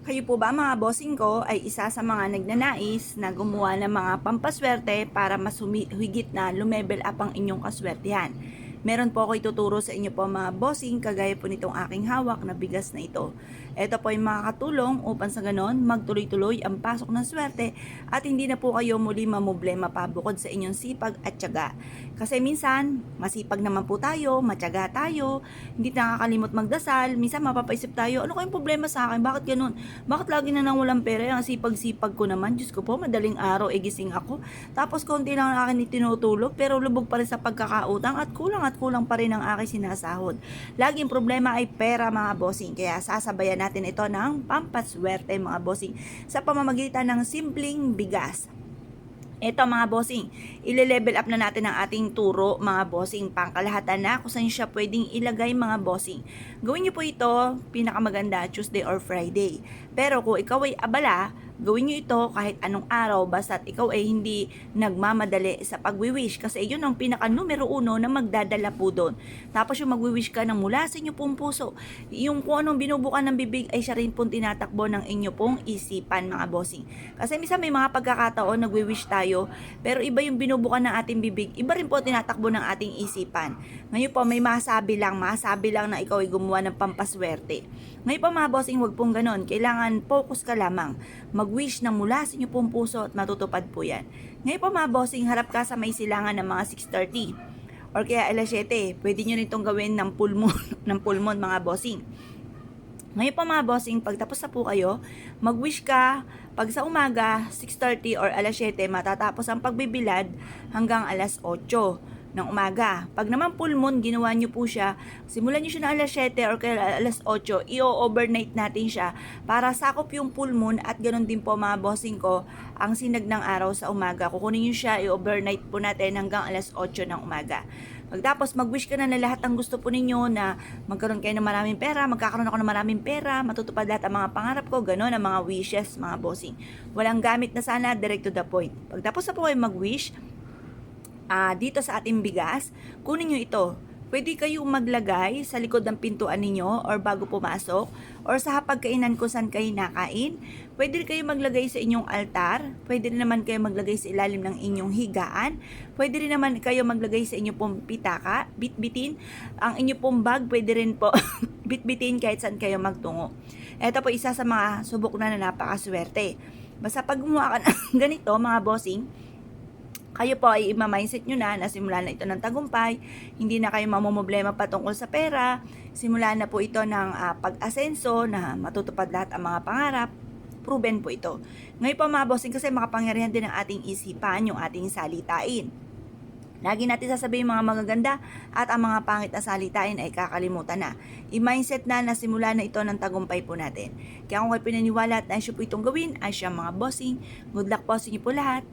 Kayo po ba mga bossing ko ay isa sa mga nagnanais na gumawa ng mga pampaswerte para mas higit na lumebel up ang inyong kaswertihan? Meron po ako ituturo sa inyo po mga bossing kagaya po nitong aking hawak na bigas na ito. Ito po ay makakatulong upang sa ganon magtuloy-tuloy ang pasok ng swerte at hindi na po kayo muli mamblema pa bukod sa inyong sipag at tiyaga. Kasi minsan, masipag naman po tayo, matyaga tayo, hindi nakakalimot magdasal, minsan mapapaisip tayo, ano kayong problema sa akin? Bakit ganun? Bakit lagi na nang walang pera? Ang sipag-sipag ko naman, Diyos ko po, madaling araw, gising ako. Tapos konti lang ang akin itinutulog, pero lubog pa rin sa pagkakautang at kulang pa rin ang aking sinasahod. Laging problema ay pera mga bossing, kaya sasabayan natin ito ng pampaswerte mga bossing sa pamamagitan ng simpleng bigas. Ito mga bossing, ile-level up na natin ang ating turo mga bossing, pangkalahatan na kung saan siya pwedeng ilagay mga bossing. Gawin niyo po ito, pinakamaganda, Tuesday or Friday. Pero kung ikaw ay abala, gawin niyo ito kahit anong araw basta't ikaw ay hindi nagmamadali sa pagwi-wish kasi yun ang pinaka numero 1 na magdadala po doon. Tapos yung magwi-wish ka ng mula sa inyo pong puso. Yung kung anong binubukan ng bibig ay siya rin pong tinatakbo ng inyo pong isipan mga bossing. Kasi minsan may mga pagkakataon nagwi-wish tayo pero iba yung binubukan ng ating bibig, iba rin po tinatakbo ng ating isipan. Ngayon po may masabi lang na ikaw ay gumawa ng pampaswerte. Ngayon po mga bossing, wag pong ganon. Kailangan focus ka lamang. Mag-wish ng mula sa inyo pong puso at matutupad po yan. Ngayon po mga bossing, harap ka sa may silangan ng mga 6:30 or kaya alas 7. Pwede nyo rin itong gawin ng full moon, ng full moon mga bossing. Ngayon po mga bossing, pagtapos na po kayo, mag-wish ka. Pag sa umaga, 6:30 or alas 7, matatapos ang pagbibilad hanggang alas 8 ng umaga. Pag naman full moon, ginawa nyo po siya, simulan nyo siya ng alas 7 or kaya alas 8, i-overnight natin siya para sakop yung full moon at ganoon din po mga bossing ko, ang sinag ng araw sa umaga. Kukunin nyo siya, i-overnight po natin hanggang alas 8 ng umaga. Pagtapos mag-wish ka na lahat ng gusto po ninyo na magkaroon kayo ng maraming pera, magkakaroon ako ng maraming pera, matutupad lahat ang mga pangarap ko, gano'n ang mga wishes mga bossing. Walang gamit na sana, direct to the point. Pagtapos na po kayo mag-wish, dito sa ating bigas, kunin nyo ito. Pwede kayong maglagay sa likod ng pintuan ninyo or bago pumasok or sa hapagkainan kung saan kayo nakain. Pwede rin kayo maglagay sa inyong altar. Pwede rin naman kayo maglagay sa ilalim ng inyong higaan. Pwede rin naman kayo maglagay sa inyong pong pitaka, bitbitin. Ang inyong pong bag, pwede rin po bitbitin kahit saan kayo magtungo. Ito po isa sa mga subok na napakaswerte. Basta pag gumawa ka ng ganito mga bossing, kayo po ay ima-mindset nyo na simula na ito ng tagumpay, hindi na kayo mamumblema patungkol sa pera, simula na po ito ng pag-asenso na matutupad lahat ang mga pangarap, proven po ito. Ngayon po mga bossing, kasi makapangyarihan din ng ating isipan, yung ating salitain. Lagi natin sasabihin mga magaganda at ang mga pangit na salitain ay kakalimutan na. I-mindset na simula na ito ng tagumpay po natin. Kaya kung kayo pinaniwala at naisyo po itong gawin, ay siya mga bossing. Good luck po sa inyo po lahat.